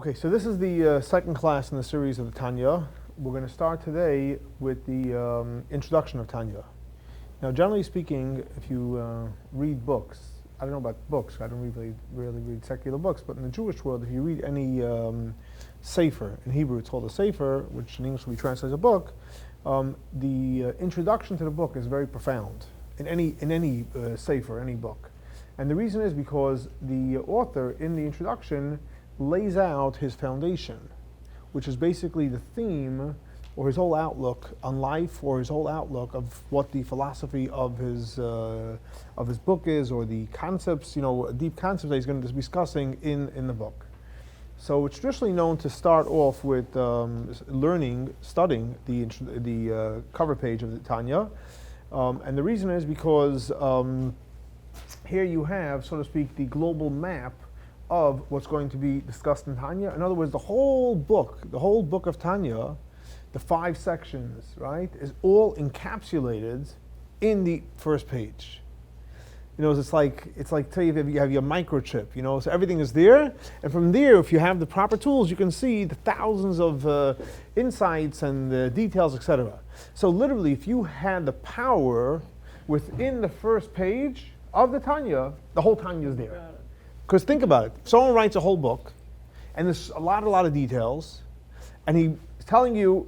Okay, so this is the second class in the series of the Tanya. We're going to start today with the introduction of Tanya. Now, generally speaking, if you read books, I don't know about books, I don't really read secular books, but in the Jewish world, if you read any sefer, in Hebrew it's called a sefer, which in English we translate as a book, the introduction to the book is very profound in any sefer, any book. And the reason is because the author in the introduction lays out his foundation, which is basically the theme or his whole outlook on life, or his whole outlook of what the philosophy of his book is, or the concepts, deep concepts that he's going to be discussing in the book. So it's traditionally known to start off with studying the cover page of the Tanya, and the reason is because here you have, so to speak, the global map of what's going to be discussed in Tanya. In other words, the whole book of Tanya, the 5 sections, right, is all encapsulated in the first page. It's like tell you have your microchip, so everything is there, and from there, if you have the proper tools, you can see the thousands of insights and details, etc. So literally, if you had the power within the first page of the Tanya, the whole Tanya is there. Because think about it, if someone writes a whole book, and there's a lot of details, and he's telling you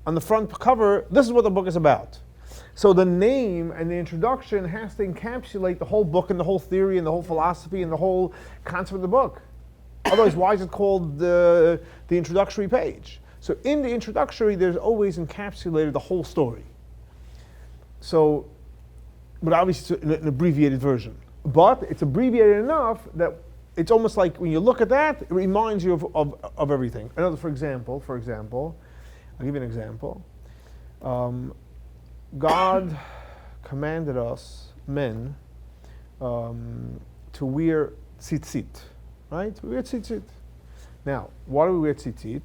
on the front cover, this is what the book is about. So the name and the introduction has to encapsulate the whole book and the whole theory and the whole philosophy and the whole concept of the book. Otherwise, why is it called the introductory page? So in the introductory, there's always encapsulated the whole story. So, but obviously it's an abbreviated version. But it's abbreviated enough that it's almost like when you look at that, it reminds you of everything. For example, I'll give you an example. God commanded us, men, to wear tzitzit, right? We wear tzitzit. Now, why do we wear tzitzit?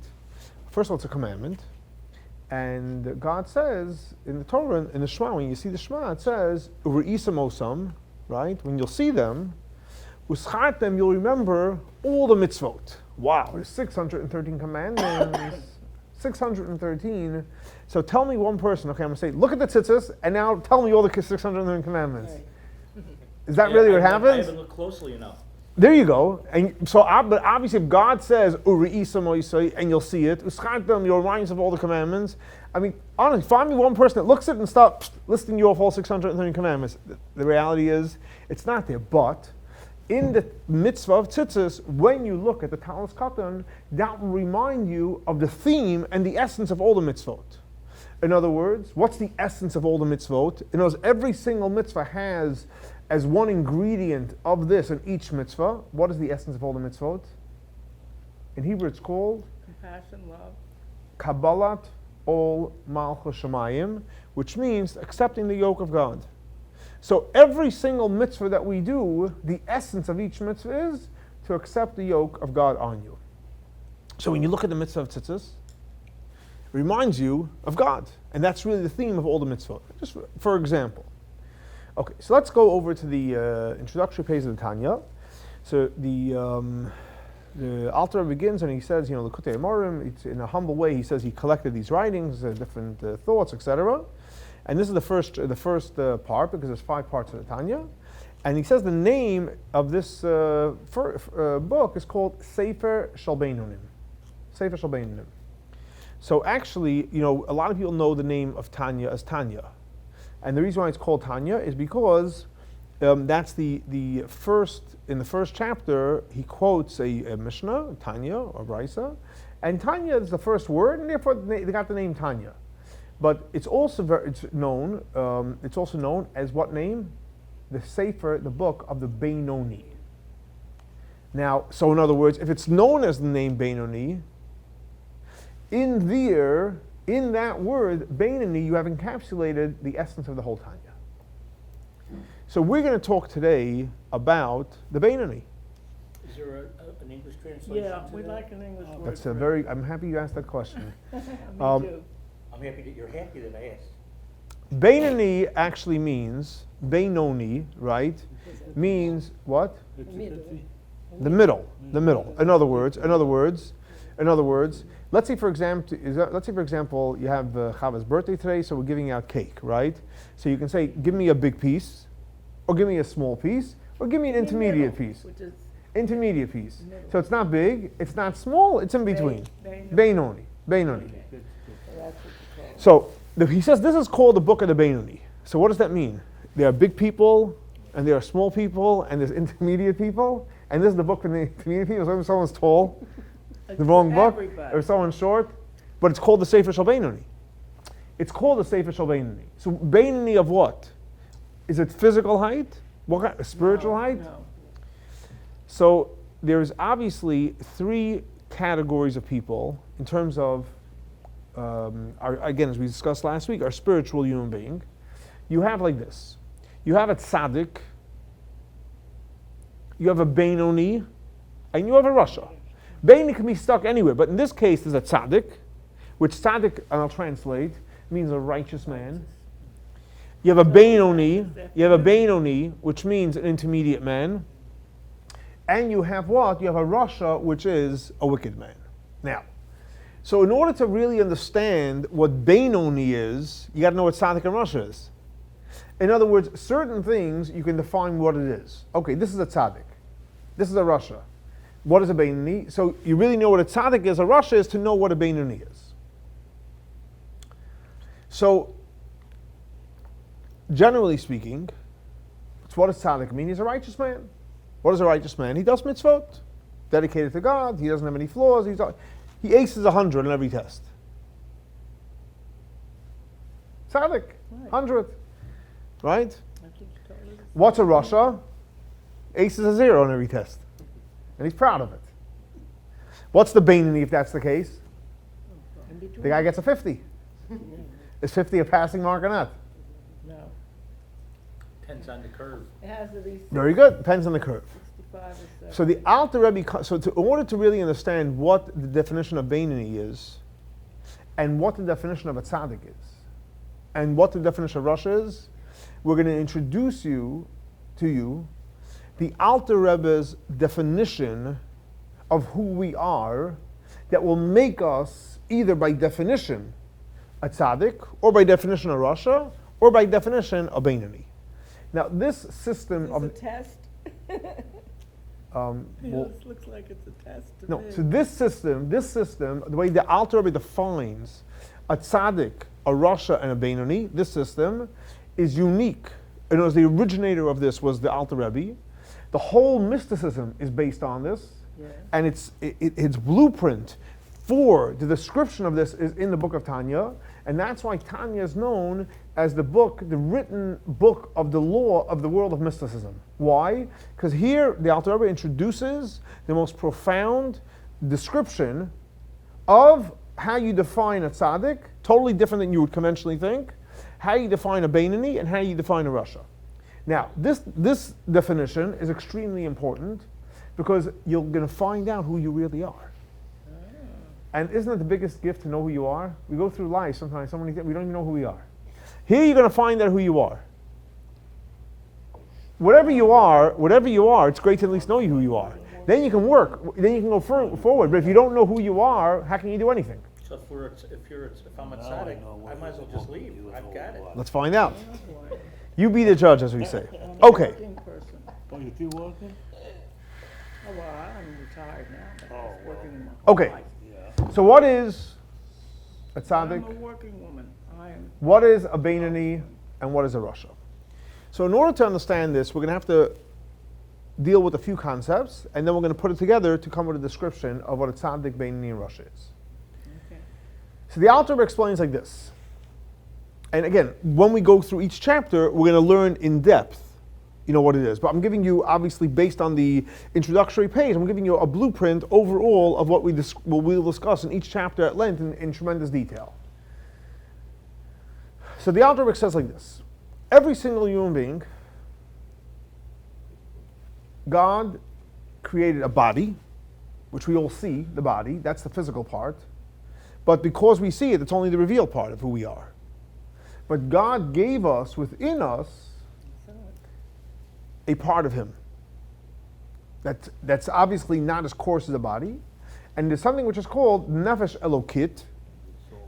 First of all, it's a commandment. And God says in the Torah, in the Shema, when you see the Shema, it says, U're'isam osam, right? When you'll see them, uschartem, you'll remember all the mitzvot. Wow, there's 613 commandments. 613. So tell me one person. Okay, I'm going to say, look at the tzitzis, and now tell me all the 613 commandments. Right. Is that really what happens? I haven't looked closely enough. There you go. And so, but obviously, if God says "U're'isam osam," and you'll see it, uschartem, you'll remind yourself of all the commandments. I mean, honestly, find me one person that looks at it and starts listing you off all 613 commandments. The reality is, it's not there. But in the mitzvah of tzitzis, when you look at the talis katan, that will remind you of the theme and the essence of all the mitzvot. In other words, what's the essence of all the mitzvot? In other words, every single mitzvah has as one ingredient of this in each mitzvah. What is the essence of all the mitzvot? In Hebrew, it's called compassion, love, Kabbalat ol malchus shamayim, which means accepting the yoke of God. So every single mitzvah that we do, the essence of each mitzvah is to accept the yoke of God on you. So when you look at the mitzvah of tzitzis, it reminds you of God. And that's really the theme of all the mitzvot. Just for example. Okay, so let's go over to the introductory page of the Tanya. So the Alter Rebbe begins and he says, L'kutei Amorim, it's in a humble way, he says he collected these writings, different thoughts, etc. And this is the first part, because there's 5 parts of the Tanya. And he says the name of this book is called Sefer Shel Beinonim. Sefer Shel Beinonim. So actually, a lot of people know the name of Tanya as Tanya. And the reason why it's called Tanya is because that's the first, in the first chapter, he quotes a Mishnah, Tanya, or Brisa. And Tanya is the first word, and therefore they got the name Tanya. But it's also known as what name? The Sefer, the book of the Beinoni. Now, so in other words, if it's known as the name Beinoni, in that word, Beinoni, you have encapsulated the essence of the whole Tanya. So we're going to talk today about the Beinoni. Is there an English translation? Yeah, we'd like an English word. That's I'm happy you asked that question. Me too. I'm happy that you're happy that I asked. Beinoni actually means, Beinoni, right, means what? The middle. In other words, In other words, let's say for example, you have Chava's birthday today, so we're giving out cake, right? So you can say, give me a big piece, or give me a small piece, or give me an intermediate piece. Which is Intermediate piece. middle. So it's not big, it's not small, it's in between. Beinoni. Beinoni. Okay. So that's what you call it. So he says this is called the book of the Beinoni. So what does that mean? There are big people, and there are small people, and there's intermediate people, and this is the book for the intermediate people. So if someone's tall, It's the wrong for book, everybody. or someone's short, but it's called the Sefer Shel Beinoni. It's called the Sefer Shel Beinoni. So Beinoni of what? Is it physical height? What kind? Spiritual No, height? No. So there's obviously three categories of people in terms of, again, as we discussed last week, our spiritual human being. You have like this. You have a tzaddik, you have a Beinoni, and you have a Rasha. Beinoni can be stuck anywhere, but in this case there's a tzaddik, which tzaddik, and I'll translate, means a righteous man. You have a Beinoni, which means an intermediate man. And you have what? You have a Rasha, which is a wicked man. Now, so in order to really understand what Beinoni is, you got to know what tzaddik and Rasha is. In other words, certain things you can define what it is. Okay, this is a tzaddik. This is a Rasha. What is a Beinoni? So you really know what a tzaddik is. A Rasha is to know what a Beinoni is. So, generally speaking, what does tzaddik mean? He's a righteous man. What is a righteous man? He does mitzvot, dedicated to God. He doesn't have any flaws. He aces 100 on every test. Tzaddik, Right. 100, right? I think you told us. What's a Rasha? Aces a 0 on every test, and he's proud of it. What's the Beinoni if that's the case? In between. The guy gets a 50. Yeah. Is 50 a passing mark or not? No. Depends on the curve. It has to be Very good. Depends on the curve. 65 or 70. So the Alter Rebbe, in order to really understand what the definition of Beinoni is, and what the definition of a tzaddik is, and what the definition of Rasha is, we're going to introduce to you the Alter Rebbe's definition of who we are, that will make us either by definition a tzaddik, or by definition a Rasha, or by definition a Beinoni. Now this system Is of this a test? well, It looks like it's a test to no, me. so this system, the way the Alter Rebbe defines a tzaddik, a Rasha, and a Beinoni, this system is unique. And as the originator of this was the Alter Rebbe. The whole mysticism is based on this, Yeah. and its blueprint for the description of this is in the book of Tanya, and that's why Tanya is known as the written book of the law of the world of mysticism. Why? Because here the Alter Rebbe introduces the most profound description of how you define a tzaddik, totally different than you would conventionally think, how you define a Beinoni, and how you define a Rasha. Now, this definition is extremely important because you're going to find out who you really are. And isn't it the biggest gift to know who you are? We go through life sometimes, we don't even know who we are. Here you're going to find out who you are. Whatever you are, it's great to at least know who you are. Then you can work, then you can go forward. But if you don't know who you are, how can you do anything? So if I'm a tzaddik, I might as well just leave. I've got it. Let's find out. Oh, boy. You be the judge, as we say. I'm a Okay. working person. Oh, you still working? Oh, well, I'm retired now, but I was working my whole Okay. life. Yeah. So what is a I'm tzaddik? a working woman. I am. What is a Beinoni? And what is a Rasha? So in order to understand this, we're going to have to deal with a few concepts, and then we're going to put it together to come with a description of what a tzaddik, Beinoni, and Rasha is. Okay. So the Alter Rebbe explains like this. And again, when we go through each chapter, we're going to learn in depth, what it is. But I'm giving you, obviously, based on the introductory page, I'm giving you a blueprint overall of what we'll discuss in each chapter at length in tremendous detail. So the Alter Rebbe says like this. Every single human being, God created a body, which we all see, the body, that's the physical part. But because we see it, it's only the revealed part of who we are. But God gave us, within us, a part of Him that's obviously not as coarse as the body, And there's something which is called nefesh elokit,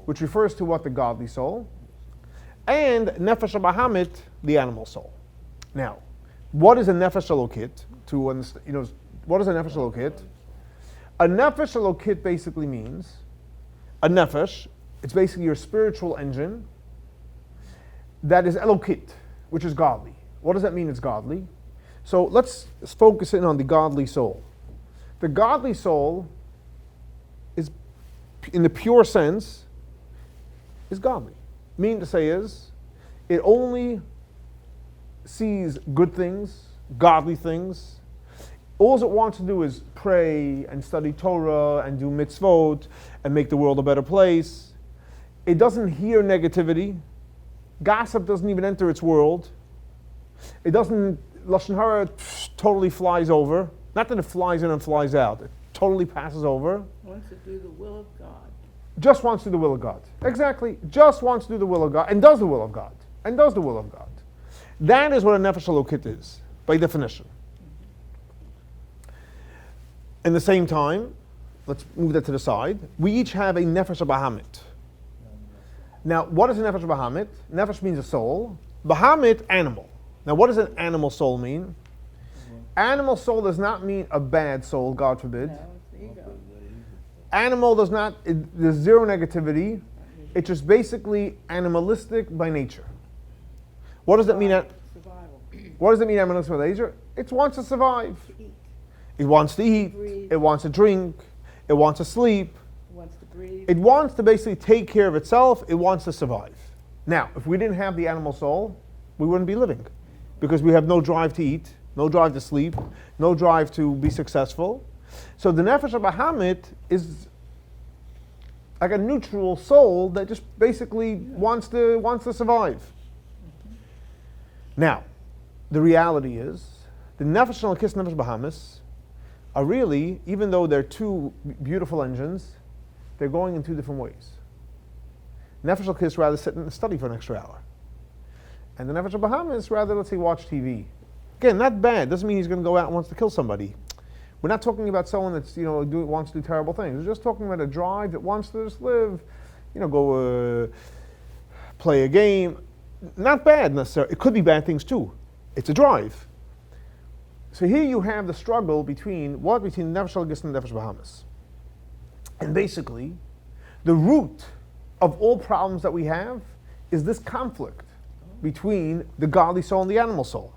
which refers to what? The godly soul. And nefesh bahamit, the animal soul. Now, what is a nefesh elokit? To understand, what is a nefesh elokit? A nefesh elokit basically means a nefesh. It's basically your spiritual engine that is elokit, which is godly. What does that mean? It's godly. So let's focus in on the godly soul. The godly soul is, in the pure sense, is godly. Meaning to say is, it only sees good things, godly things. All it wants to do is pray and study Torah and do mitzvot and make the world a better place. It doesn't hear negativity. Gossip doesn't even enter its world. It doesn't, Lashon Hara totally flies over. Not that it flies in and flies out. It totally passes over. Wants to do the will of God. Just wants to do the will of God. Exactly. Just wants to do the will of God and does the will of God. And does the will of God. That is what a nefesh elokit is, by definition. In the same time, let's move that to the side. We each have a nefesh bahamit. Now, what is a nefesh bahamit? Nefesh means a soul. Bahamit, animal. Now, what does an animal soul mean? Animal soul does not mean a bad soul, God forbid. No, it's ego. Animal does not, there's zero negativity. It's just basically animalistic by nature. What does that mean? Survival. What does it mean animalistic by nature? It wants to survive. To eat. It wants to eat. Breathe. It wants to drink. It wants to sleep. Wants to breathe. It wants to basically take care of itself. It wants to survive. Now, if we didn't have the animal soul, we wouldn't be living. Because we have no drive to eat, no drive to sleep, no drive to be successful. So the nefesh bahamit is like a neutral soul that just basically wants to survive. Now, the reality is, the nefesh elokis and nefesh bahamis are really, even though they're two beautiful engines, they're going in two different ways. Nefesh elokis rather sit and study for an extra hour. And the nefesh bahamis rather, let's say, watch TV. Again, not bad. Doesn't mean he's going to go out and wants to kill somebody. We're not talking about someone that's, wants to do terrible things. We're just talking about a drive that wants to just live, go play a game. Not bad necessarily. It could be bad things too. It's a drive. So here you have the struggle between what? Between nefesh elokis and nefesh bahamis. And basically, the root of all problems that we have is this conflict between the godly soul and the animal soul.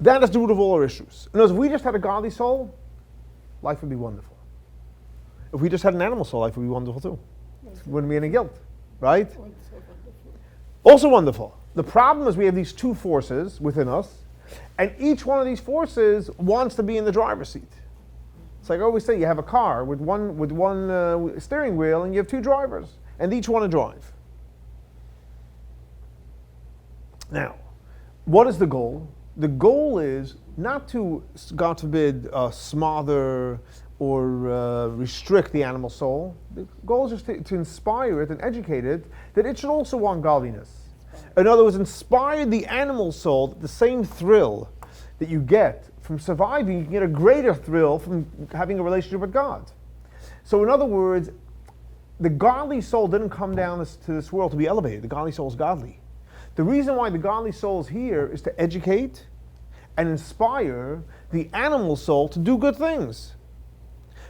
That is the root of all our issues. In other words, if we just had a godly soul, life would be wonderful. If we just had an animal soul, life would be wonderful too. Wouldn't be any guilt, right? Also wonderful. The problem is we have these two forces within us, and each one of these forces wants to be in the driver's seat. It's like I always say, you have a car with one steering wheel, and you have two drivers, and each want to drive. Now, what is the goal? The goal is not to, God forbid, smother or restrict the animal soul. The goal is just to inspire it and educate it that it should also want godliness. In other words, inspire the animal soul that the same thrill that you get from surviving, you can get a greater thrill from having a relationship with God. So in other words, the godly soul didn't come down to this world to be elevated. The godly soul is godly. The reason why the godly soul is here is to educate and inspire the animal soul to do good things.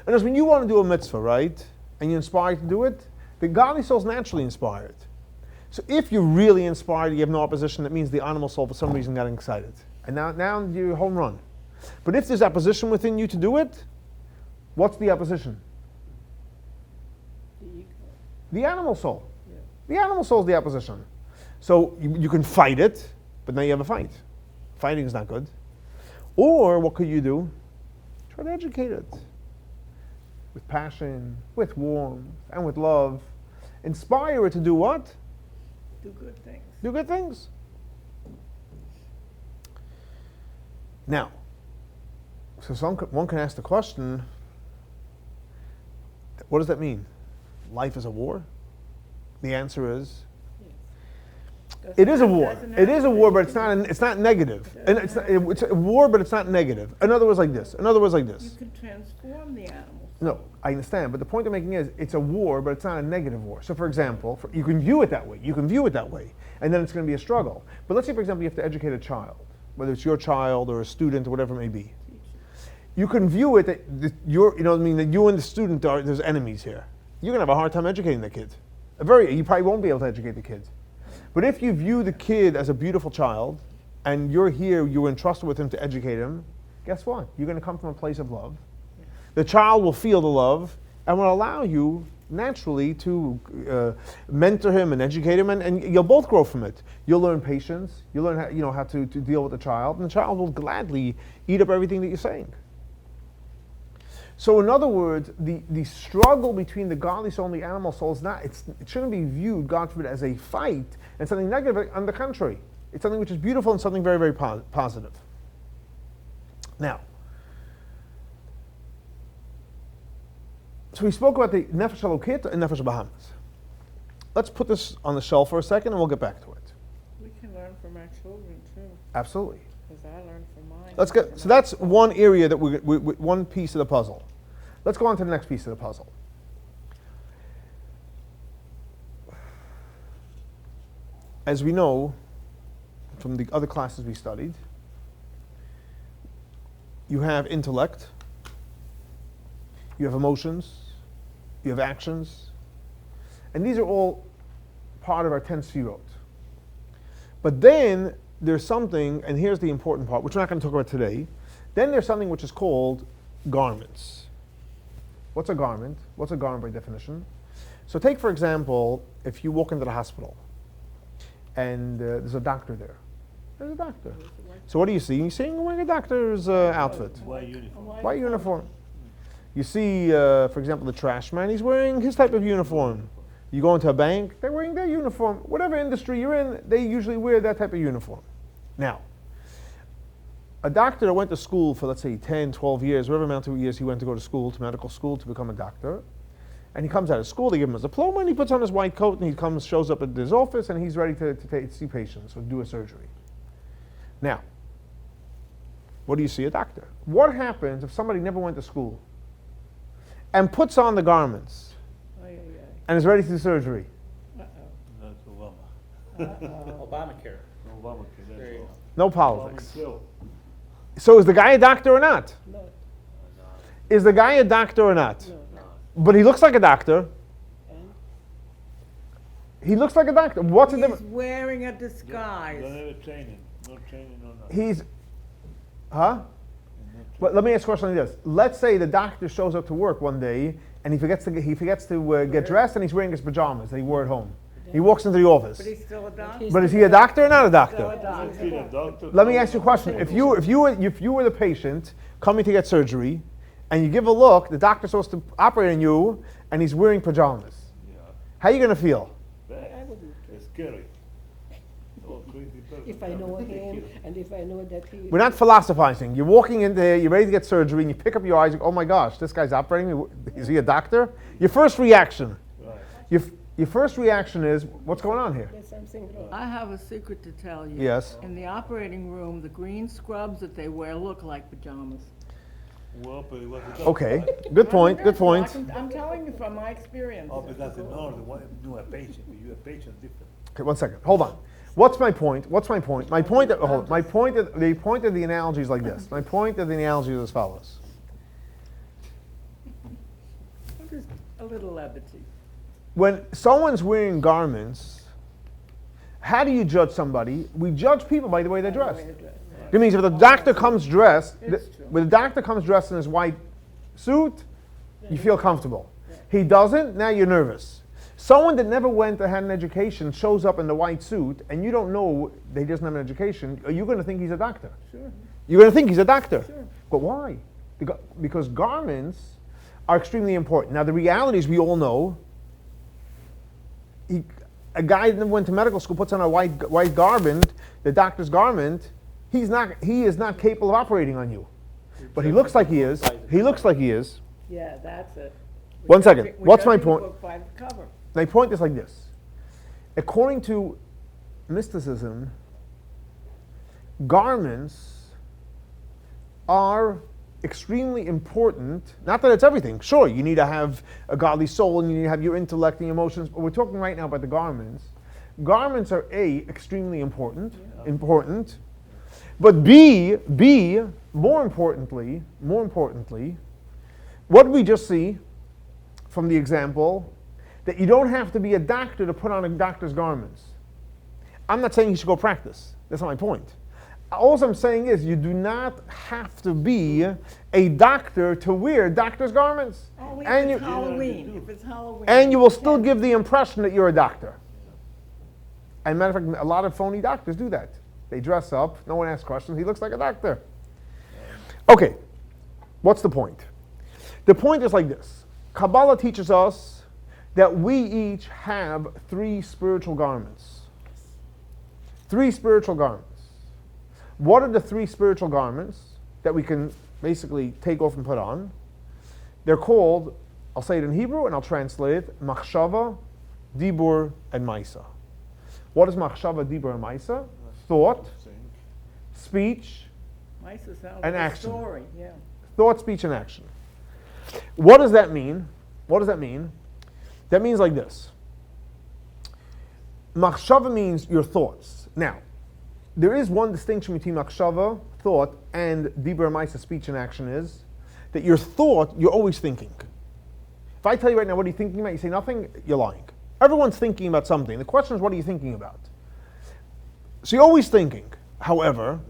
And as when you want to do a mitzvah, right, and you're inspired to do it, the godly soul is naturally inspired. So if you're really inspired, you have no opposition, that means the animal soul for some reason got excited. And now you're home run. But if there's opposition within you to do it, what's the opposition? The ego. The animal soul. Yeah. The animal soul is the opposition. So you can fight it, but now you have a fight. Fighting is not good. Or what could you do? Try to educate it. With passion, with warmth, and with love. Inspire it to do what? Do good things. Do good things. Now, so one can ask the question, what does that mean? Life is a war? The answer is, Yes. It is a war. It is a war, but it's not negative. And it's a war, but it's not negative. In other words, like this. You can transform the animals. No, I understand, but the point I'm making is it's a war, but it's not a negative war. So, for example, you can view it that way. And then it's going to be a struggle. But let's say, for example, you have to educate a child, whether it's your child or a student or whatever it may be. You can view it that that you and the student there's enemies here. You're going to have a hard time educating the kid. You probably won't be able to educate the kid. But if you view the kid as a beautiful child, and you're entrusted with him to educate him, guess what? You're going to come from a place of love. The child will feel the love and will allow you naturally to mentor him and educate him, and you'll both grow from it. You'll learn patience. You'll learn how to deal with the child, and the child will gladly eat up everything that you're saying. So in other words, the struggle between the godly soul and the animal soul it shouldn't be viewed, God forbid, as a fight and something negative. On the contrary, it's something which is beautiful and something very, very positive. Now, so we spoke about the nefesh elokit and nefesh bahamas. Let's put this on the shelf for a second and we'll get back to it. We can learn from our children too. Absolutely. Because I learned from mine. So that's one area that one piece of the puzzle. Let's go on to the next piece of the puzzle. As we know from the other classes we studied, you have intellect, you have emotions, you have actions, and these are all part of our 10 sefirot. But then there's something, and here's the important part, which we're not going to talk about today. Then there's something which is called garments. What's a garment? What's a garment by definition? So take, for example, if you walk into the hospital and there's a doctor there. There's a doctor. So what do you see? You see him wearing a doctor's outfit. White uniform. You see, for example, the trash man, he's wearing his type of uniform. You go into a bank, they're wearing their uniform. Whatever industry you're in, they usually wear that type of uniform. Now, a doctor that went to school for, let's say, 10, 12 years, whatever amount of years he went to go to school, to medical school, to become a doctor, and he comes out of school, they give him his diploma, and he puts on his white coat, and he shows up at his office, and he's ready to see patients or do a surgery. Now, what do you see? A doctor. What happens if somebody never went to school and puts on the garments and is ready to do surgery? Uh-oh. That's Obama. Uh-oh. Obamacare. Obama. There you go. No politics. So is the guy a doctor or not? No. Is the guy a doctor or not? No. But he looks like a doctor. And He looks like a doctor. What's the he's difference? wearing a disguise. Don't have a training. No training on that. He's, huh? But let me ask a question like this. Let's say the doctor shows up to work one day and he forgets to get dressed and he's wearing his pajamas that he wore at home. He walks into the office. But he's still a doctor. But is he a doctor or not a doctor? Still a doctor. Let me ask you a question. If you were the patient coming to get surgery, and you give a look, the doctor's supposed to operate on you, and he's wearing pajamas. Yeah. How are you going to feel? I wouldn't. It's scary. Oh, crazy person. If I know him and if I know that he... We're not philosophizing. You're walking in there, you're ready to get surgery, and you pick up your eyes, you go, oh my gosh, this guy's operating me. Is he a doctor? Your first reaction. Right. Your first reaction is, what's going on here? There's something wrong. I have a secret to tell you. Yes. In the operating room, the green scrubs that they wear look like pajamas. Well, but it was a doctor. Okay, good point, good point. I'm telling you from my experience. Oh, but that's in order. You a patient. You a patient different. Okay, one second, hold on. What's my point? My point, the point of the analogy is like this. My point of the analogy is as follows. Just a little levity. When someone's wearing garments, how do you judge somebody? We judge people by the way they're dressed. It means if the doctor comes dressed, when the doctor comes dressed in his white suit, you feel comfortable. He doesn't, now you're nervous. Someone that never went to had an education shows up in the white suit, and you don't know that he doesn't have an education, are you going to think he's a doctor? Sure. You're going to think he's a doctor. Sure. But why? Because garments are extremely important. Now the reality is we all know, a guy that went to medical school puts on a white garment, the doctor's garment, he is not capable of operating on you. But he looks like he is. He looks like he is. Yeah, that's it. One second. What's my We're judging point? a book by the cover. My point is like this. According to mysticism, garments are extremely important. Not that it's everything. Sure, you need to have a godly soul and you need to have your intellect and your emotions, but we're talking right now about the garments. Garments are extremely important, but B, more importantly, what did we just see from the example? That you don't have to be a doctor to put on a doctor's garments. I'm not saying you should go practice. That's not my point. All I'm saying is you do not have to be a doctor to wear doctor's garments. Only And if it's you- Halloween. If it's Halloween. And you will still give the impression that you're a doctor. And matter of fact, a lot of phony doctors do that. They dress up, no one asks questions, he looks like a doctor. Okay, what's the point? The point is like this. Kabbalah teaches us that we each have 3 spiritual garments. 3 spiritual garments. What are the 3 spiritual garments that we can basically take off and put on? They're called, I'll say it in Hebrew and I'll translate it, machshava, dibur, and maisa. What is machshava, dibur, and maisa? Thought, speech, Mice is out and of the action. story, yeah. Thought, speech, and action. What does that mean? What does that mean? That means like this. Machshava means your thoughts. Now, there is one distinction between machshava, thought, and dibur maisa, speech and action is that your thought, you're always thinking. If I tell you right now, what are you thinking about? You say nothing, you're lying. Everyone's thinking about something. The question is, what are you thinking about? So you're always thinking. However,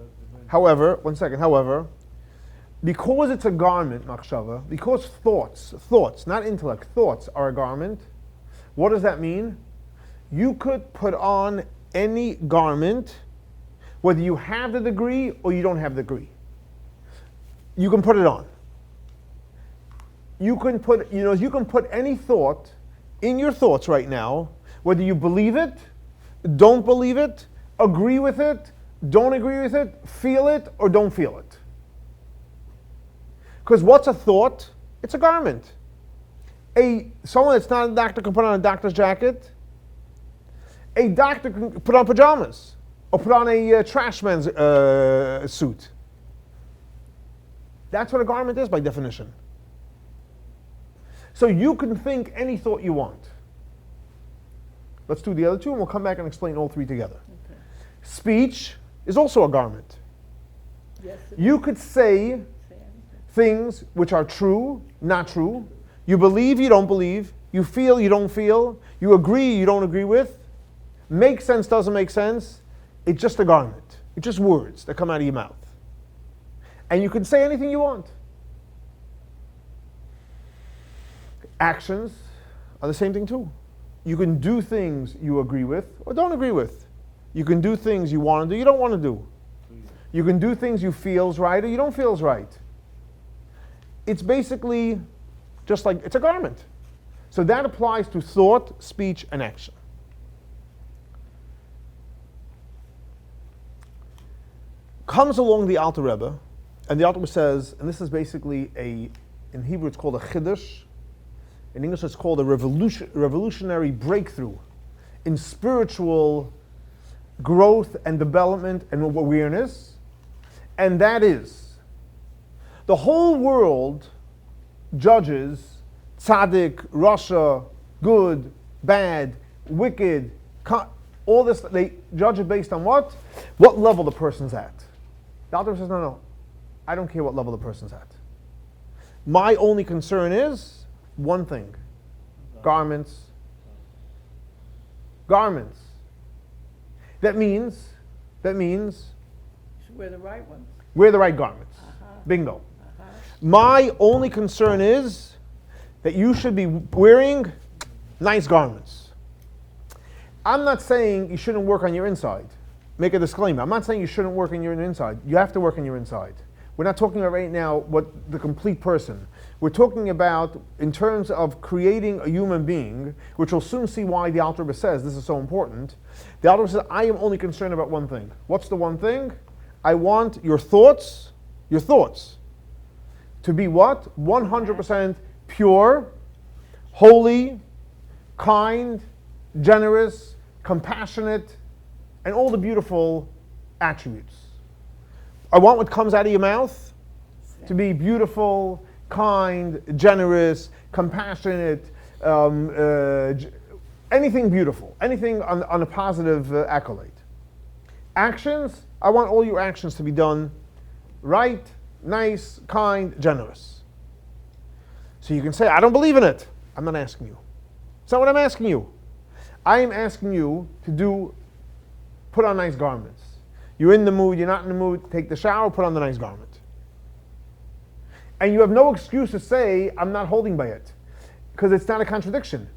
because it's a garment, machshava, because thoughts, not intellect, thoughts are a garment, what does that mean? You could put on any garment, whether you have the degree or you don't have the degree. You can put it on. You can put any thought in your thoughts right now, whether you believe it, don't believe it, agree with it, don't agree with it, feel it, or don't feel it. Because what's a thought? It's a garment. Someone that's not a doctor can put on a doctor's jacket. A doctor can put on pajamas or put on a trash man's suit. That's what a garment is by definition. So you can think any thought you want. Let's do the other 2 and we'll come back and explain all 3 together. Okay. Speech is also a garment. Yes, You could say things which are true, not true. You believe, you don't believe. You feel, you don't feel. You agree, you don't agree with. Makes sense, doesn't make sense. It's just a garment. It's just words that come out of your mouth. And you can say anything you want. Actions are the same thing too. You can do things you agree with or don't agree with. You can do things you want to do, you don't want to do. You can do things you feel is right or you don't feel is right. It's basically just like, it's a garment. So that applies to thought, speech, and action. Comes along the Alter Rebbe, and the Alter Rebbe says, and this is basically in Hebrew it's called a chiddush. In English it's called a revolutionary breakthrough in spiritual growth and development and awareness. And that is, the whole world judges tzaddik, rasha, good, bad, wicked, all this. They judge it based on what? What level the person's at. The Alter says, no, I don't care what level the person's at. My only concern is one thing: garments. Garments. That means You should wear the right ones. wear the right garments. Bingo. My only concern is that you should be wearing nice garments. I'm not saying you shouldn't work on your inside. Make a disclaimer. I'm not saying you shouldn't work on your inside. You have to work on your inside. We're not talking about right now what the complete person. We're talking about in terms of creating a human being, which we'll soon see why the Alter Rebbe says this is so important. The Alter Rebbe says, I am only concerned about one thing. What's the one thing? I want your thoughts to be what? 100% pure, holy, kind, generous, compassionate, and all the beautiful attributes. I want what comes out of your mouth to be beautiful, kind, generous, compassionate, anything beautiful, anything on a positive accolade. Actions, I want all your actions to be done right, nice, kind, generous. So you can say, I don't believe in it. I'm not asking you. It's not what I'm asking you. I am asking you to put on nice garments. You're in the mood, you're not in the mood, take the shower, put on the nice garment. And you have no excuse to say, I'm not holding by it, because it's not a contradiction.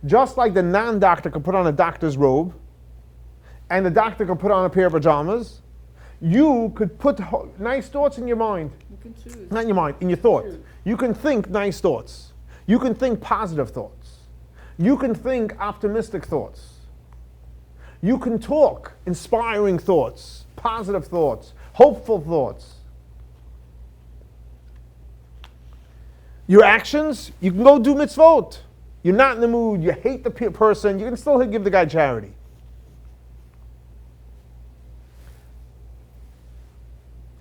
Just like the non-doctor could put on a doctor's robe, and the doctor could put on a pair of pajamas, you could put nice thoughts in your mind. You can choose. Not in your mind, in your thought. You can think nice thoughts. You can think positive thoughts. You can think optimistic thoughts. You can talk inspiring thoughts, positive thoughts, hopeful thoughts. Your actions, you can go do mitzvot. You're not in the mood, you hate the person, you can still give the guy charity.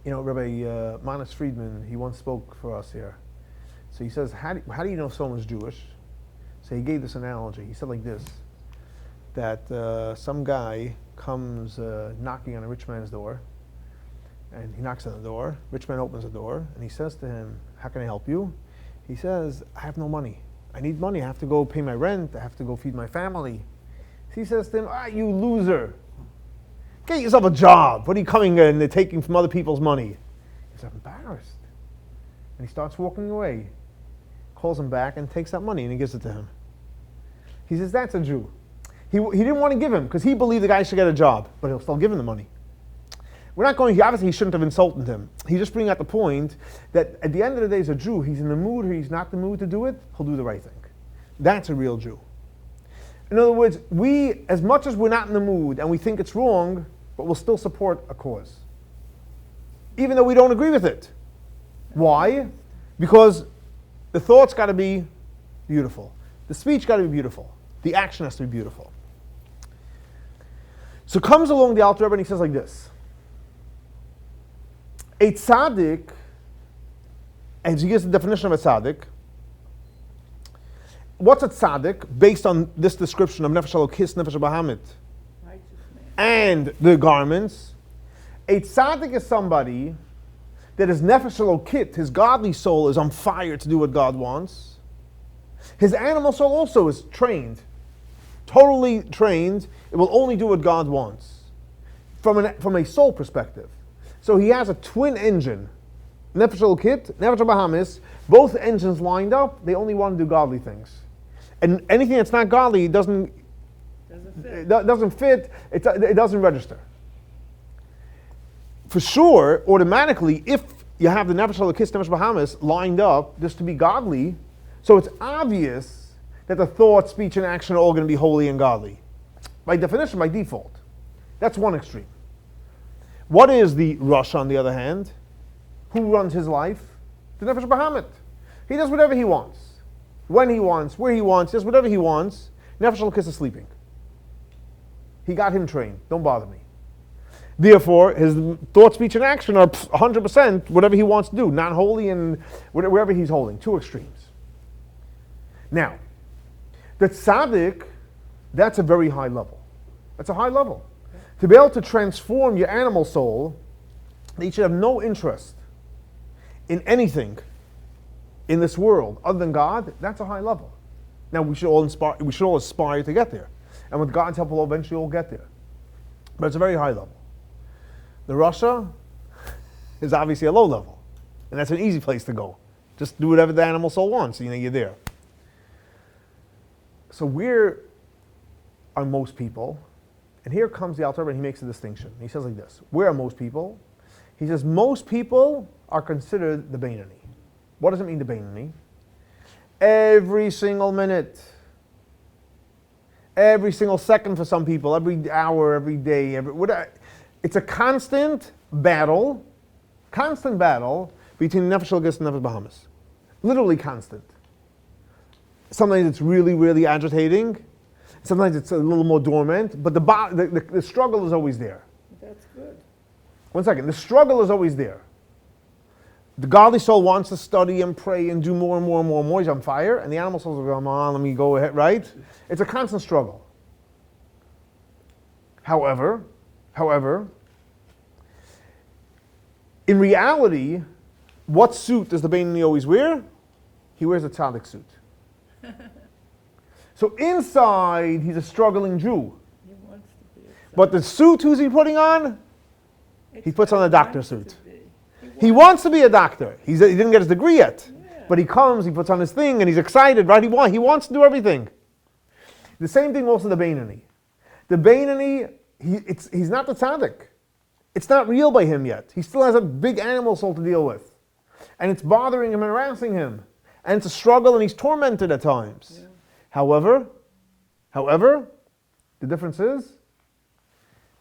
You know, Rabbi Manas Friedman, he once spoke for us here. So he says, how do you know someone's Jewish? So he gave this analogy. He said like this, that some guy comes knocking on a rich man's door, and he knocks on the door. Rich man opens the door, and he says to him, how can I help you? He says, I have no money. I need money. I have to go pay my rent. I have to go feed my family. So he says to him, you loser. Get yourself a job. What are you coming in and taking from other people's money? He's embarrassed. And he starts walking away. Calls him back and takes that money and he gives it to him. He says, that's a Jew. He didn't want to give him because he believed the guy should get a job, but he'll still give him the money. We're not going, obviously he shouldn't have insulted him. He's just bringing out the point that at the end of the day as a Jew, he's in the mood or he's not in the mood to do it, he'll do the right thing. That's a real Jew. In other words, we, as much as we're not in the mood and we think it's wrong, but we'll still support a cause. Even though we don't agree with it. Why? Because the thought's got to be beautiful. The speech got to be beautiful. The action has to be beautiful. So comes along the Alter Rebbe and he says like this. A tzaddik, as he gives the definition of a tzaddik, what's a tzaddik based on this description of Nefesh Elokis, Nefesh Bahamit, and the garments? A tzaddik is somebody that his Nefesh Elokit, his godly soul, is on fire to do what God wants. His animal soul also is trained, totally trained. It will only do what God wants from a soul perspective. So he has a twin engine, Nefesh Elokit, Nefesh Bahamis, both engines lined up. They only want to do godly things, and anything that's not godly doesn't fit. It doesn't register. For sure, automatically, if you have the Nefesh Elokis, Nefesh Bahamis lined up just to be godly, so it's obvious that the thought, speech, and action are all going to be holy and godly, by definition, by default. That's one extreme. What is the Rush, on the other hand? Who runs his life? The Nefesh Bahamit. He does whatever he wants, when he wants, where he wants, does whatever he wants. Nefesh Elokis is sleeping. He got him trained. Don't bother me. Therefore, his thought, speech, and action are 100% whatever he wants to do, not holy and wherever he's holding. Two extremes. Now, the tzaddik, that's a very high level. That's a high level. To be able to transform your animal soul, that you should have no interest in anything in this world other than God, that's a high level. Now we should all aspire to get there. And with God's help, we'll eventually all get there. But it's a very high level. The Russia is obviously a low level. And that's an easy place to go. Just do whatever the animal soul wants, you're there. So where are most people? And here comes the Alter Rebbe and he makes a distinction. He says like this, where are most people? He says most people are considered the Beinoni. What does it mean, the Beinoni? Every single minute, every single second for some people, every hour, every day, it's a constant battle between Nefesh Elokis and Nefesh Bahamis. Literally constant. Sometimes it's really, really agitating, Sometimes it's a little more dormant, but the struggle is always there. That's good. One second, the struggle is always there. The godly soul wants to study and pray and do more and more and more and more. He's on fire, and the animal soul is, come on, let me go ahead, right? It's a constant struggle. However, in reality, what suit does the Beinoni always wear? He wears a tzaddik suit. So inside, he's a struggling Jew. He wants to be a But the suit, who's he putting on? It's He puts on what a doctor wants to suit. be. He wants to be a doctor. He didn't get his degree yet. Yeah. But he comes, he puts on his thing, and he's excited, right? He wants to do everything. The same thing also the Beinoni. The Beinoni, he's not the tzaddik. It's not real by him yet. He still has a big animal soul to deal with. And it's bothering him and harassing him. And it's a struggle, and he's tormented at times. Yeah. However, the difference is,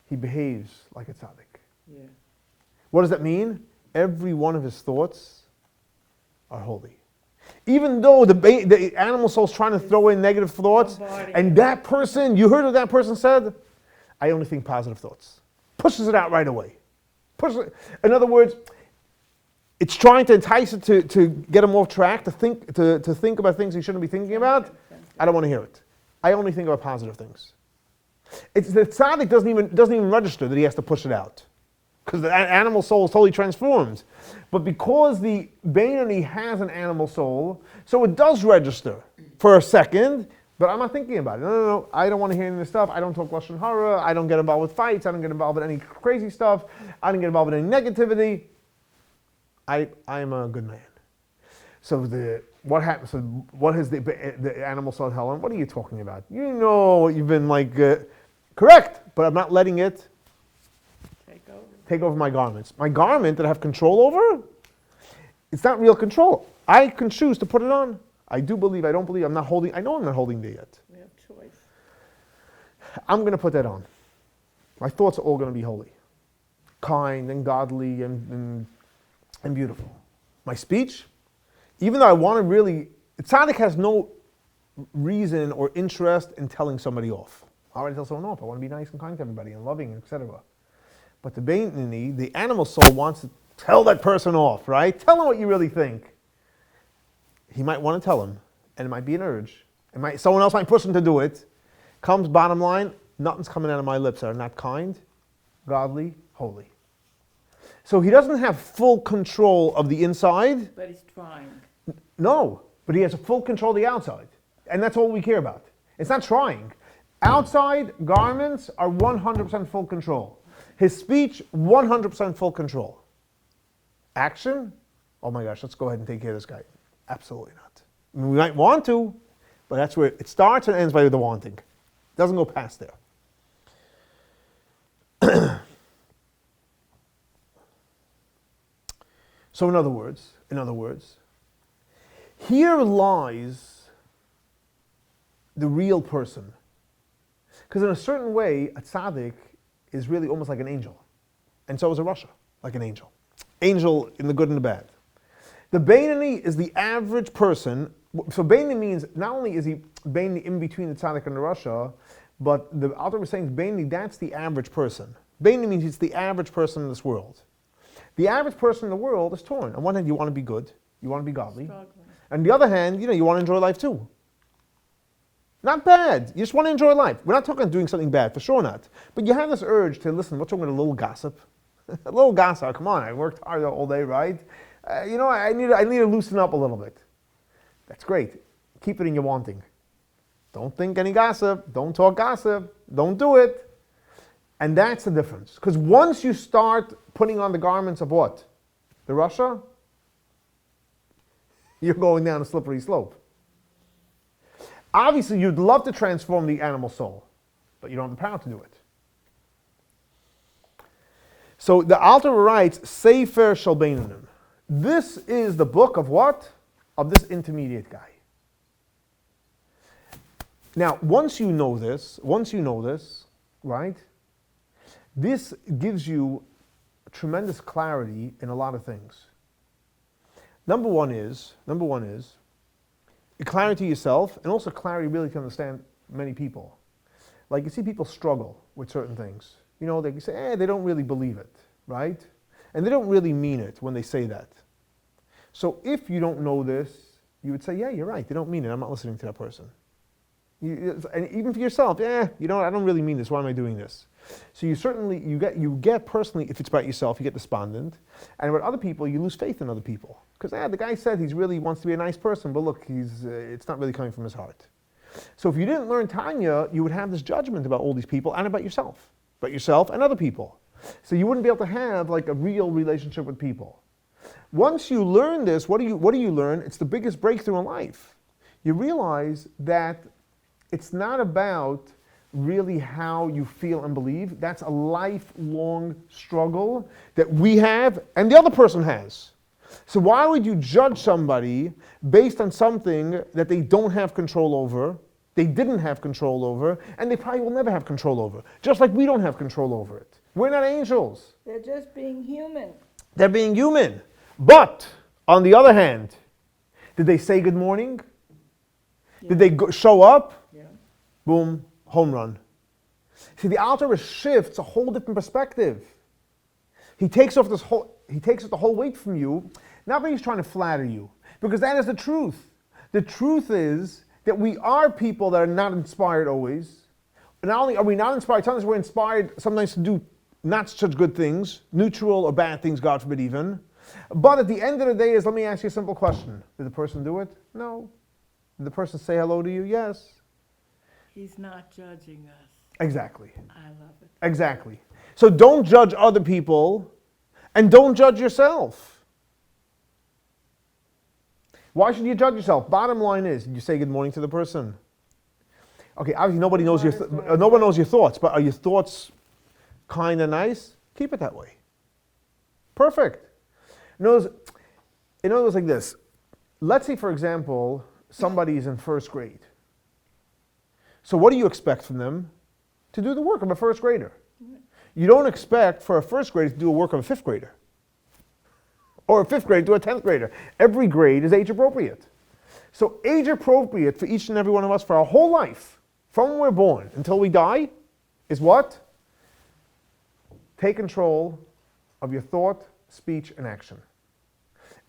he behaves like a tzaddik. Yeah. What does that mean? Every one of his thoughts are holy. Even though the animal soul's trying to throw in negative thoughts, and that person, you heard what that person said? I only think positive thoughts. Pushes it out right away. In other words, it's trying to entice it to get him off track, to think about things he shouldn't be thinking about. I don't want to hear it. I only think about positive things. The tzaddik doesn't even register that he has to push it out, because the animal soul is totally transformed. But because the Beinoni has an animal soul, so it does register for a second, but I'm not thinking about it. No, I don't want to hear any of this stuff. I don't talk Lashon Hara. I don't get involved with fights. I don't get involved with any crazy stuff. I don't get involved with any negativity. I'm a good man. So what happens? So what has the animal soul tell him? What are you talking about? You know, you've been correct, but I'm not letting it take over my garments. My garment that I have control over, it's not real control. I can choose to put it on. I do believe, I don't believe, I know I'm not holding there yet. We have choice. I'm going to put that on. My thoughts are all going to be holy, kind and godly and beautiful. My speech, even though I want to really, tzaddik has no reason or interest in telling somebody off. I want to tell someone off. I want to be nice and kind to everybody and loving, etc. But the Beinoni, the animal soul, wants to tell that person off, right? Tell him what you really think. He might want to tell him, and it might be an urge. Someone else might push him to do it. Comes bottom line, nothing's coming out of my lips that are not kind, godly, holy. So he doesn't have full control of the inside. But he's trying. No, but he has a full control of the outside. And that's all we care about. It's not trying. Outside garments are 100% full control. His speech, 100% full control. Action? Oh my gosh, let's go ahead and take care of this guy. Absolutely not. I mean, we might want to, but that's where it starts and ends by the wanting. It doesn't go past there. So in other words, here lies the real person. Because in a certain way, a tzaddik is really almost like an angel. And so is a Rasha, like an angel. Angel in the good and the bad. The Beinoni is the average person. So Beinoni means not only is he Beinoni in between the tzaddik and the Rasha, but the author was saying Beinoni, that's the average person. Beinoni means it's the average person in this world. The average person in the world is torn. On one hand, you want to be good, you want to be godly. Struggling. On the other hand, you want to enjoy life too. Not bad. You just want to enjoy life. We're not talking about doing something bad, for sure not. But you have this urge to listen. What's wrong with a little gossip? A little gossip. Come on, I worked hard all day, right? I need to loosen up a little bit. That's great. Keep it in your wanting. Don't think any gossip. Don't talk gossip. Don't do it. And that's the difference. Because once you start putting on the garments of what? The Rasha, you're going down a slippery slope. Obviously, you'd love to transform the animal soul, but you don't have the power to do it. So the Alter writes, Sefer Shel Beinonim. This is the book of what? Of this intermediate guy. Now, once you know this, right? This gives you tremendous clarity in a lot of things. Number one is clarity yourself, and also clarity really to understand many people. Like you see people struggle with certain things. You know, they say, they don't really believe it, right? And they don't really mean it when they say that. So if you don't know this, you would say, yeah, you're right, they don't mean it, I'm not listening to that person. And even for yourself, you know what, I don't really mean this, why am I doing this? So you get personally, if it's about yourself, you get despondent. And with other people, you lose faith in other people. Because the guy said he really wants to be a nice person, but look, it's not really coming from his heart. So if you didn't learn Tanya, you would have this judgment about all these people and about yourself and other people. So you wouldn't be able to have like a real relationship with people. Once you learn this, what do you learn? It's the biggest breakthrough in life. You realize that it's not about really how you feel and believe. That's a lifelong struggle that we have and the other person has. So why would you judge somebody based on something that they don't have control over, they didn't have control over, and they probably will never have control over? Just like we don't have control over it. We're not angels. They're just being human. They're being human. But, on the other hand, did they say good morning? Yeah. Did they show up? Yeah. Boom, home run. See, the Alter shifts a whole different perspective. He takes off the whole weight from you, not because he's trying to flatter you, because that is the truth. The truth is that we are people that are not inspired always. Not only are we not inspired, sometimes we're inspired sometimes to do not such good things, neutral or bad things, God forbid even. But at the end of the day let me ask you a simple question. Did the person do it? No. Did the person say hello to you? Yes. He's not judging us. Exactly. I love it. Exactly. So don't judge other people and don't judge yourself. Why should you judge yourself? Bottom line is, did you say good morning to the person? Okay, obviously nobody knows no one knows your thoughts, but are your thoughts kind and nice? Keep it that way. Perfect. In other words, like this. Let's say, for example, somebody's in first grade. So what do you expect from them? To do the work of a first grader. You don't expect for a first grader to do a work of a fifth grader. Or a fifth grader to a 10th grader. Every grade is age appropriate. So age appropriate for each and every one of us for our whole life, from when we're born until we die, is what? Take control of your thought, speech, and action.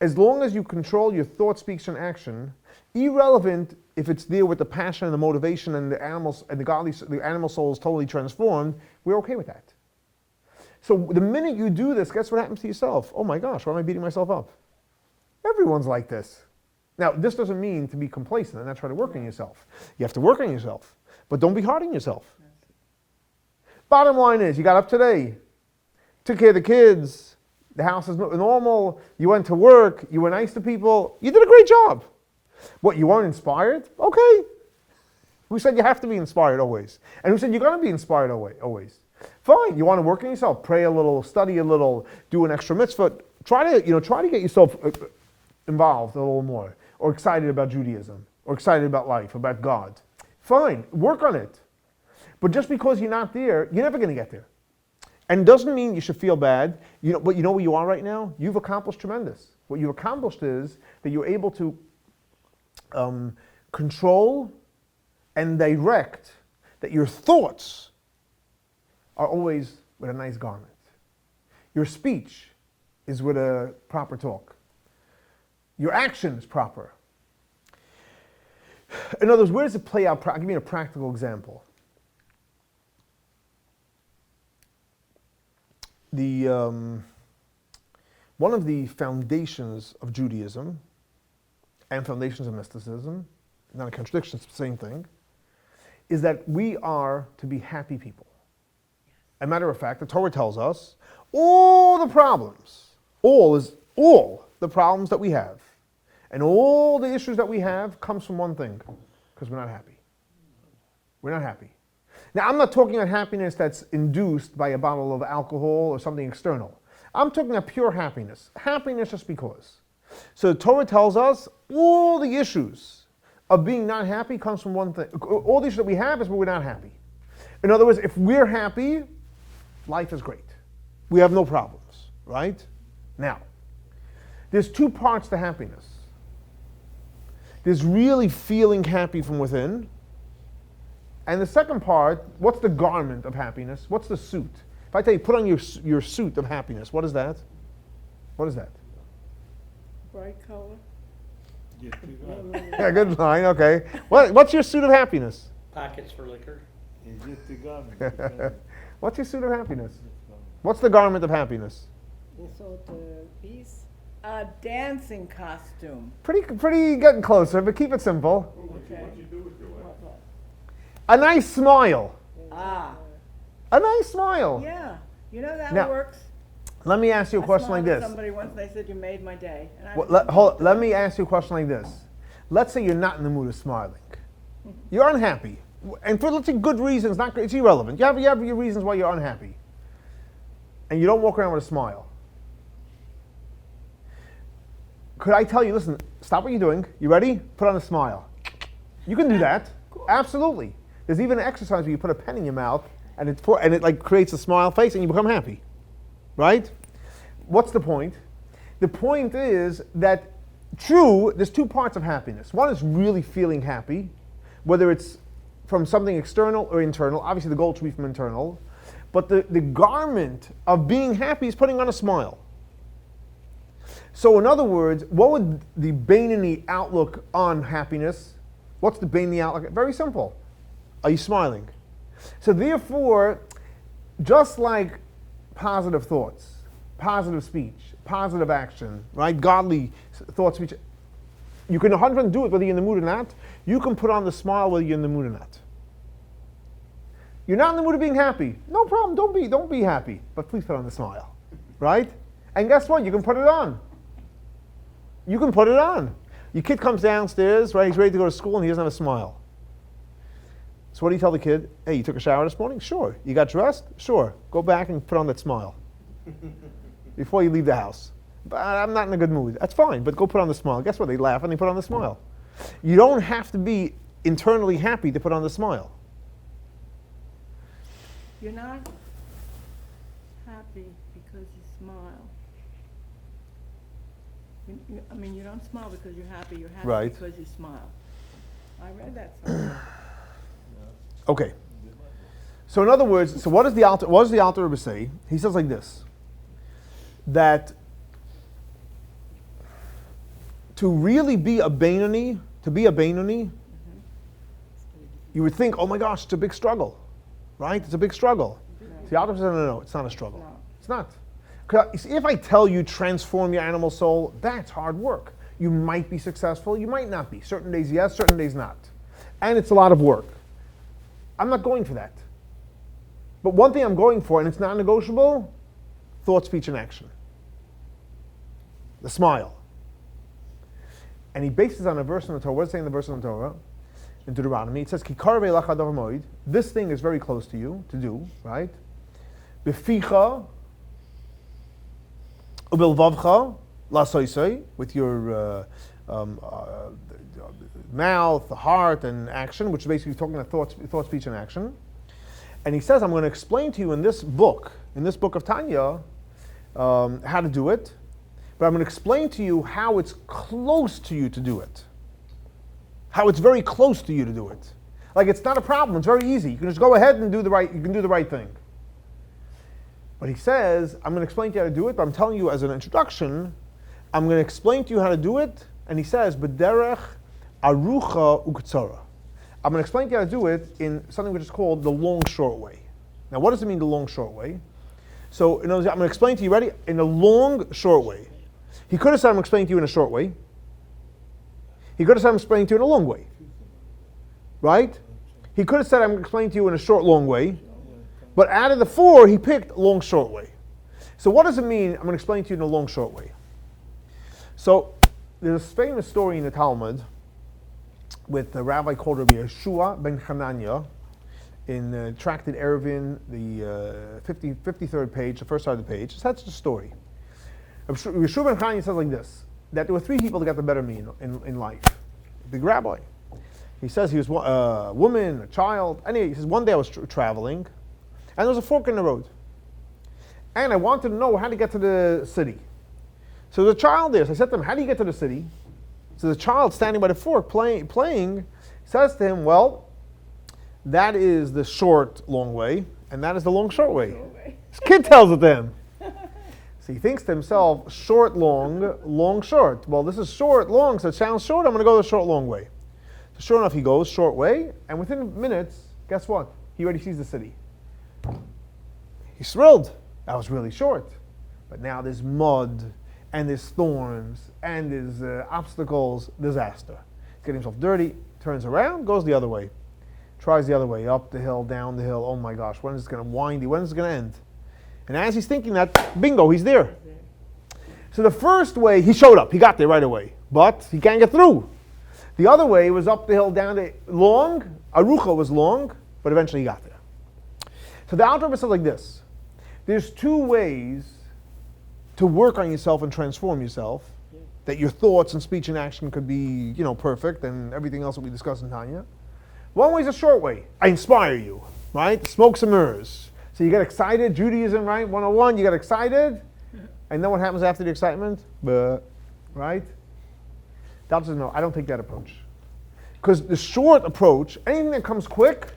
As long as you control your thought, speech, and action, irrelevant if it's there with the passion and the motivation and the animals and the animal soul is totally transformed, we're okay with that. So the minute you do this, guess what happens to yourself? Oh my gosh, why am I beating myself up? Everyone's like this. Now, this doesn't mean to be complacent and not try to work on yourself. You have to work on yourself, but don't be hard on yourself. Bottom line is, you got up today, took care of the kids, the house is normal, you went to work, you were nice to people, you did a great job. What, you weren't inspired? Okay. Who said you have to be inspired always? And who said you're going to be inspired always? Fine, you want to work on yourself, pray a little, study a little, do an extra mitzvah, try to get yourself involved a little more, or excited about Judaism, or excited about life, about God. Fine, work on it. But just because you're not there, you're never going to get there. And doesn't mean you should feel bad. But you know where you are right now? You've accomplished tremendous. What you've accomplished is that you're able to control and direct that your thoughts are always with a nice garment. Your speech is with a proper talk. Your action is proper. In other words, where does it play out? I'll give you a practical example. One of the foundations of Judaism and foundations of mysticism, not a contradiction, it's the same thing, is that we are to be happy people. As a matter of fact, the Torah tells us all the problems that we have, and all the issues that we have comes from one thing, because we're not happy. We're not happy. Now, I'm not talking about happiness that's induced by a bottle of alcohol or something external. I'm talking about pure happiness. Happiness just because. So the Torah tells us all the issues of being not happy comes from one thing. All the issues that we have is where we're not happy. In other words, if we're happy, life is great. We have no problems, right? Now, there's two parts to happiness. There's really feeling happy from within, And the second part, what's the garment of happiness? What's the suit? If I tell you, put on your suit of happiness, what is that? What is that? Bright color. Yeah, good line, okay. What's your suit of happiness? Pockets for liquor. What's your suit of happiness? What's the garment of happiness? You saw the piece? A dancing costume. Pretty getting closer, but keep it simple. Okay. A nice smile. Ah. A nice smile. Yeah. You know that Now, works. Let me ask you a question like smiled at this. somebody once, they said you made my day. And I Let me ask you a question like this. Let's say you're not in the mood of smiling. You're unhappy. And for, let's say, good reasons, it's irrelevant. You have your reasons why you're unhappy. And you don't walk around with a smile. Could I tell you, listen, stop what you're doing. You ready? Put on a smile. You can do that. Absolutely. There's even an exercise where you put a pen in your mouth and it like creates a smile face and you become happy. Right? What's the point? The point is that, true, there's two parts of happiness. One is really feeling happy, whether it's from something external or internal. Obviously, the goal should be from internal. But the garment of being happy is putting on a smile. So in other words, what would the Beinoni outlook on happiness? What's the Beinoni outlook? Very simple. Are you smiling? So therefore, just like positive thoughts, positive speech, positive action, right? Godly thought, speech. You can 100% do it whether you're in the mood or not. You can put on the smile whether you're in the mood or not. You're not in the mood of being happy. No problem. Don't be happy. But please put on the smile, right? And guess what? You can put it on. You can put it on. Your kid comes downstairs, right? He's ready to go to school and he doesn't have a smile. So what do you tell the kid? Hey, you took a shower this morning? Sure. You got dressed? Sure. Go back and put on that smile before you leave the house. But I'm not in a good mood. That's fine, but go put on the smile. Guess what? They laugh and they put on the smile. You don't have to be internally happy to put on the smile. You're not happy because you smile. You don't smile because you're happy. You're happy Right. because you smile. I read that somewhere. Okay. So in other words, what does the Alter Rebbe say? He says like this, that to really be a Beinoni, you would think, oh my gosh, it's a big struggle, right? It's a big struggle. The Alter Rebbe says, no, it's not a struggle. No. It's not. 'Cause if I tell you transform your animal soul, that's hard work. You might be successful, you might not be. Certain days yes, certain days not. And it's a lot of work. I'm not going for that. But one thing I'm going for, and it's non-negotiable, thought, speech, and action. The smile. And he bases on a verse in the Torah. What does it say in the verse in the Torah? In Deuteronomy, it says, Ki karvei lach hadavar moed. This thing is very close to you, to do, right? Beficha ubilvavcha lasoisei, with your mouth, the heart, and action, which is basically talking about thought, speech, and action. And he says, I'm going to explain to you in this book of Tanya, how to do it, but I'm going to explain to you how it's close to you to do it. How it's very close to you to do it. Like it's not a problem, it's very easy. You can just go ahead and you can do the right thing. But he says, I'm going to explain to you how to do it, but I'm telling you as an introduction, I'm going to explain to you how to do it, and he says, B'derech arucha uktsara. I'm going to explain to you how to do it in something which is called the long, short way. Now, what does it mean, the long, short way? So, in other words, I'm going to explain to you, ready? In the long, short way. He could have said, I'm going to explain to you in a short way. He could have said, I'm explaining to you in a long way. Right? He could have said, I'm explaining to you in a short, long way. But out of the four, he picked long, short way. So what does it mean, I'm going to explain to you in a long, short way? So there's this famous story in the Talmud with the rabbi called Rabbi Yeshua ben Hananya in Tractate Eruvin, the 53rd page, the first side of the page. That's the story. Rabbi Yeshua ben Hananya says like this, that there were three people that got the better of me in life. A big rabbi. He says he was a woman, a child. Anyway, he says one day I was traveling, and there was a fork in the road. And I wanted to know how to get to the city. So there's a child there. So I said to him, how do you get to the city? So the child standing by the fork playing says to him, well, that is the short, long way, and that is the long, short way. This kid tells it to him. So he thinks to himself, short, long, long, short. Well, this is short, long, so it sounds short, I'm going to go the short, long way. So sure enough, he goes short way, and within minutes, guess what? He already sees the city. He's thrilled. That was really short. But now there's mud, and there's thorns, and there's obstacles, disaster. He's getting himself dirty, turns around, goes the other way. Tries the other way, up the hill, down the hill. Oh my gosh, when is it going to windy? When is it going to end? And as he's thinking that, bingo, he's there. So the first way, he showed up. He got there right away. But he can't get through. The other way was up the hill, down the long. Arucha was long, but eventually he got there. So the Alter Rebbe says like this. There's two ways to work on yourself and transform yourself. That your thoughts and speech and action could be, perfect, and everything else that we discussed in Tanya. One way is a short way. I inspire you, right? Smoke some mirrors. So you get excited, Judaism, right? 101, you get excited. And then what happens after the excitement? Right? That says, no, I don't take that approach. Because the short approach, anything that comes quick,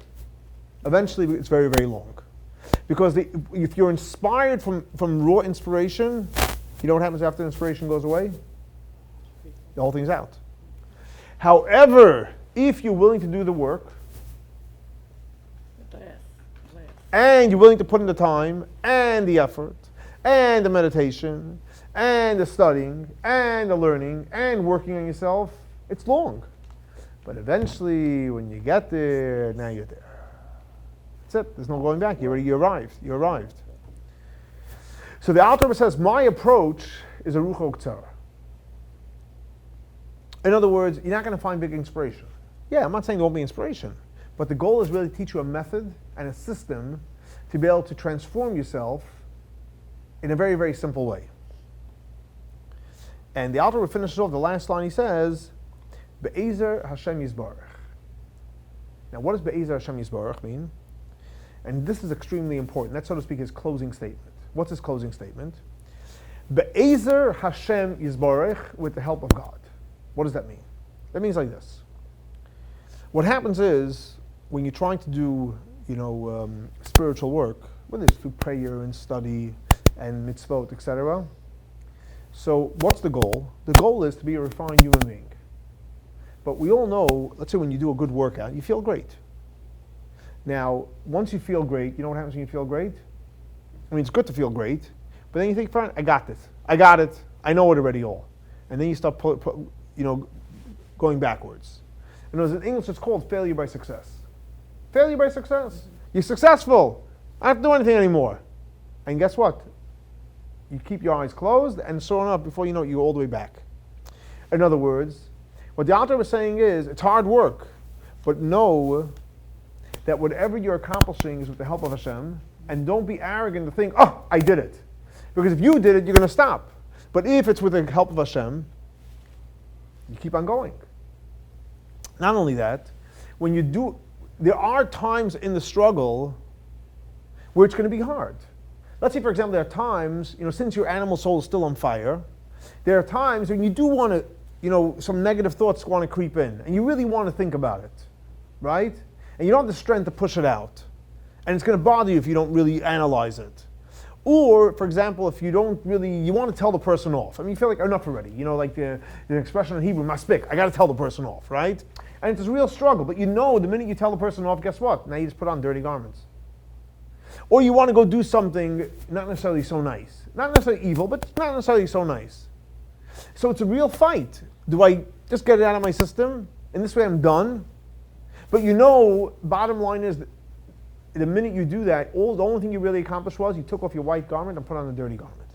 eventually it's very, very long. Because if you're inspired from raw inspiration, you know what happens after inspiration goes away? The whole thing's out. However, if you're willing to do the work, and you're willing to put in the time, and the effort, and the meditation, and the studying, and the learning, and working on yourself, it's long. But eventually, when you get there, now you're there. That's it. There's no going back. You arrived. You arrived. So the Alter Rebbe says, my approach is a rucho ktsara. In other words, you're not going to find big inspiration. Yeah, I'm not saying there won't be inspiration. But the goal is really to teach you a method and a system to be able to transform yourself in a very, very simple way. And the Alter Rebbe finishes off the last line. He says, Be'ezer Hashem Yisbarach. Now, what does Be'ezer Hashem Yisbarach mean? And this is extremely important. That's, so to speak, his closing statement. What's his closing statement? Be'ezer Hashem Yisbarach, with the help of God. What does that mean? That means like this. What happens is, when you're trying to do, spiritual work, whether it's through prayer and study and mitzvot, etc. So what's the goal? The goal is to be a refined human being. But we all know, let's say when you do a good workout, you feel great. Now, once you feel great, you know what happens when you feel great? I mean, it's good to feel great, but then you think, fine, I got this. I got it. I know it already all. And then you start going backwards. In English, it's called failure by success. Failure by success. You're successful. I don't have to do anything anymore. And guess what? You keep your eyes closed, and sure enough, before you know it, you're all the way back. In other words, what the Alter was saying is, it's hard work, but know that whatever you're accomplishing is with the help of Hashem, and don't be arrogant to think, oh, I did it. Because if you did it, you're going to stop. But if it's with the help of Hashem, you keep on going. Not only that, when you do, there are times in the struggle where it's going to be hard. Let's say, for example, there are times, since your animal soul is still on fire, there are times when you do want to, some negative thoughts want to creep in, and you really want to think about it, right? And you don't have the strength to push it out. And it's going to bother you if you don't really analyze it. Or, for example, if you don't really, you want to tell the person off. I mean, you feel like enough already. Like the expression in Hebrew, maspik, I got to tell the person off, right? And it's a real struggle, but the minute you tell the person off, guess what? Now you just put on dirty garments. Or you want to go do something not necessarily so nice. Not necessarily evil, but not necessarily so nice. So it's a real fight. Do I just get it out of my system? In this way I'm done? But bottom line is, the minute you do that, the only thing you really accomplished was you took off your white garment and put on a dirty garment.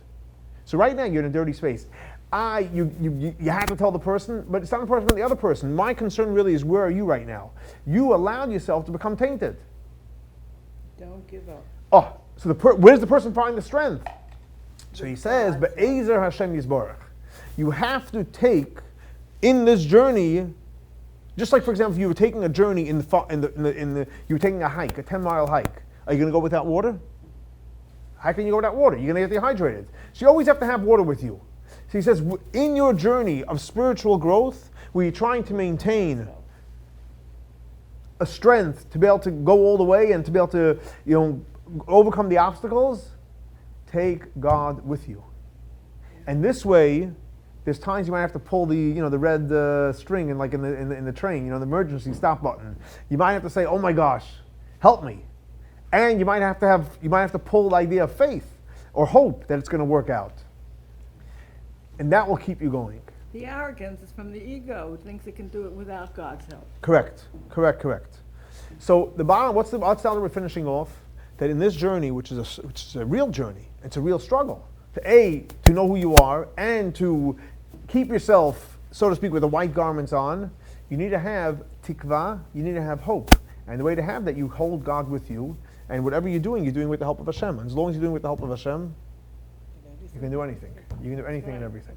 So right now you're in a dirty space. You have to tell the person, but it's not the person, but the other person. My concern really is, where are you right now? You allowed yourself to become tainted. Don't give up. Oh, so where's the person find the strength? So he says, Be'ezer Hashem Yisbarach. You have to take in this journey, just like, for example, if you were taking a journey you were taking a hike, a 10-mile hike. Are you going to go without water? How can you go without water? You're going to get dehydrated. So you always have to have water with you. So he says, in your journey of spiritual growth, where you're trying to maintain a strength to be able to go all the way and to be able to, overcome the obstacles, take God with you. And this way, there's times you might have to pull the red string in the train, the emergency stop button. You might have to say, "Oh my gosh, help me," and you might have to pull the idea of faith or hope that it's going to work out, and that will keep you going. The arrogance is from the ego, who thinks it can do it without God's help. Correct. So the bottom, what's the outstanding we're finishing off? That in this journey, which is a real journey, it's a real struggle. To know who you are and to keep yourself, so to speak, with the white garments on, you need to have tikva, you need to have hope. And the way to have that, you hold God with you, and whatever you're doing with the help of Hashem. And as long as you're doing it with the help of Hashem, you can do anything. You can do anything and everything.